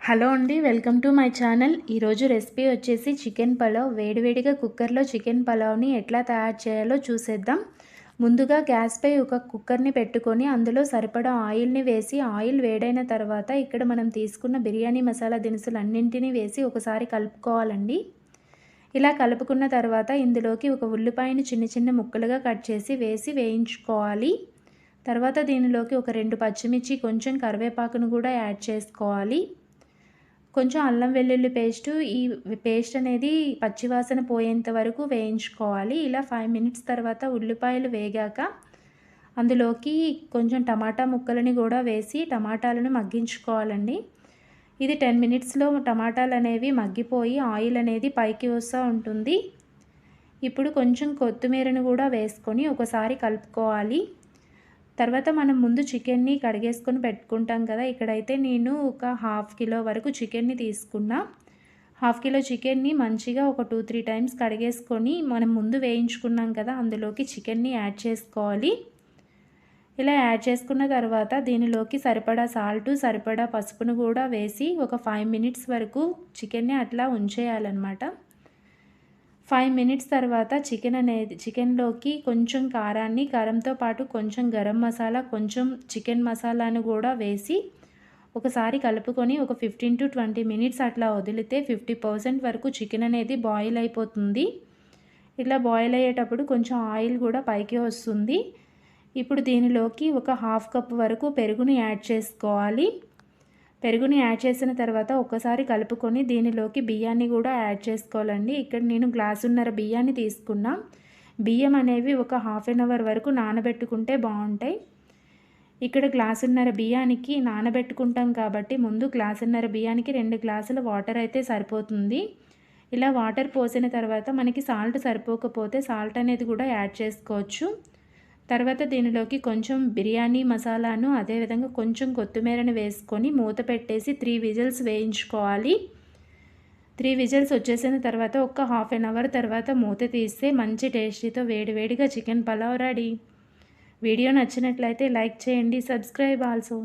Hello అండి, welcome to my channel. ఈరోజు recipe వచ్చేసి చికెన్ పలావ్. వేడివేడిగా కుక్కర్లో చికెన్ పలావ్ని ఎట్లా తయారు చేయాలో చూసేద్దాం. ముందుగా గ్యాస్పై ఒక కుక్కర్ని పెట్టుకొని అందులో సరిపడా ఆయిల్ని వేసి, ఆయిల్ వేడైన తర్వాత ఇక్కడ మనం తీసుకున్న బిర్యానీ మసాలా దినుసులన్నింటినీ వేసి ఒకసారి కలుపుకోవాలండి. ఇలా కలుపుకున్న తర్వాత ఇందులోకి ఒక ఉల్లిపాయని చిన్న చిన్న ముక్కలుగా కట్ చేసి వేసి వేయించుకోవాలి. తర్వాత దీనిలోకి ఒక 2 పచ్చిమిర్చి, కొంచెం కరివేపాకును కూడా యాడ్ చేసుకోవాలి. కొంచెం అల్లం వెల్లుల్లి పేస్టు, ఈ పేస్ట్ అనేది పచ్చివాసన పోయేంత వరకు వేయించుకోవాలి. ఇలా 5 మినిట్స్ తర్వాత ఉల్లిపాయలు వేగాక అందులోకి కొంచెం టమాటా ముక్కలని కూడా వేసి టమాటాలను మగ్గించుకోవాలండి. ఇది 10 మినిట్స్లో టమాటాలు అనేవి మగ్గిపోయి ఆయిల్ అనేది పైకి వస్తూ ఉంటుంది. ఇప్పుడు కొంచెం కొత్తిమీరను కూడా వేసుకొని ఒకసారి కలుపుకోవాలి. తర్వాత మనం ముందు చికెన్ని కడిగేసుకొని పెట్టుకుంటాం కదా. ఇక్కడైతే నేను ఒక 1/2 కిలో వరకు చికెన్ని తీసుకున్నా. 1/2 కిలో చికెన్ని మంచిగా ఒక 2-3 టైమ్స్ కడిగేసుకొని మనం ముందు వేయించుకున్నాం కదా, అందులోకి చికెన్ని యాడ్ చేసుకోవాలి. ఇలా యాడ్ చేసుకున్న తర్వాత దీనిలోకి సరిపడా సాల్టు, సరిపడా పసుపును కూడా వేసి ఒక 5 మినిట్స్ వరకు చికెన్ని అట్లా ఉంచేయాలన్నమాట. 5 మినిట్స్ తర్వాత చికెన్లోకి కొంచెం కారంతో పాటు కొంచెం గరం మసాలా, కొంచెం చికెన్ మసాలాను కూడా వేసి ఒకసారి కలుపుకొని ఒక 15-20 మినిట్స్ అట్లా వదిలితే 50% వరకు చికెన్ అనేది బాయిల్ అయిపోతుంది. ఇలా బాయిల్ అయ్యేటప్పుడు కొంచెం ఆయిల్ కూడా పైకి వస్తుంది. ఇప్పుడు దీనిలోకి ఒక 1/2 కప్ వరకు పెరుగుని యాడ్ చేసుకోవాలి. పెరుగుని యాడ్ చేసిన తర్వాత ఒకసారి కలుపుకొని దీనిలోకి బియ్యాన్ని కూడా యాడ్ చేసుకోవాలండి. ఇక్కడ నేను గ్లాసున్నర బియ్యాన్ని తీసుకున్నా. బియ్యం అనేవి ఒక 1/2 అవర్ వరకు నానబెట్టుకుంటే బాగుంటాయి. ఇక్కడ గ్లాసున్నర బియ్యానికి నానబెట్టుకుంటాం కాబట్టి ముందు గ్లాసున్నర బియ్యానికి 2 గ్లాసుల వాటర్ అయితే సరిపోతుంది. ఇలా వాటర్ పోసిన తర్వాత మనకి సాల్ట్ సరిపోకపోతే సాల్ట్ అనేది కూడా యాడ్ చేసుకోవచ్చు. తర్వాత దీనిలోకి కొంచెం బిర్యానీ మసాలాను, అదేవిధంగా కొంచెం కొత్తిమీరను వేసుకొని మూత పెట్టేసి 3 విజిల్స్ వేయించుకోవాలి. 3 విజిల్స్ వచ్చేసిన తర్వాత ఒక 1/2 అవర్ తర్వాత మూత తీస్తే మంచి టేస్టీతో వేడివేడిగా చికెన్ పలావ్ రెడీ. వీడియో నచ్చినట్లయితే లైక్ చేయండి, సబ్స్క్రైబ్ ఆల్సో.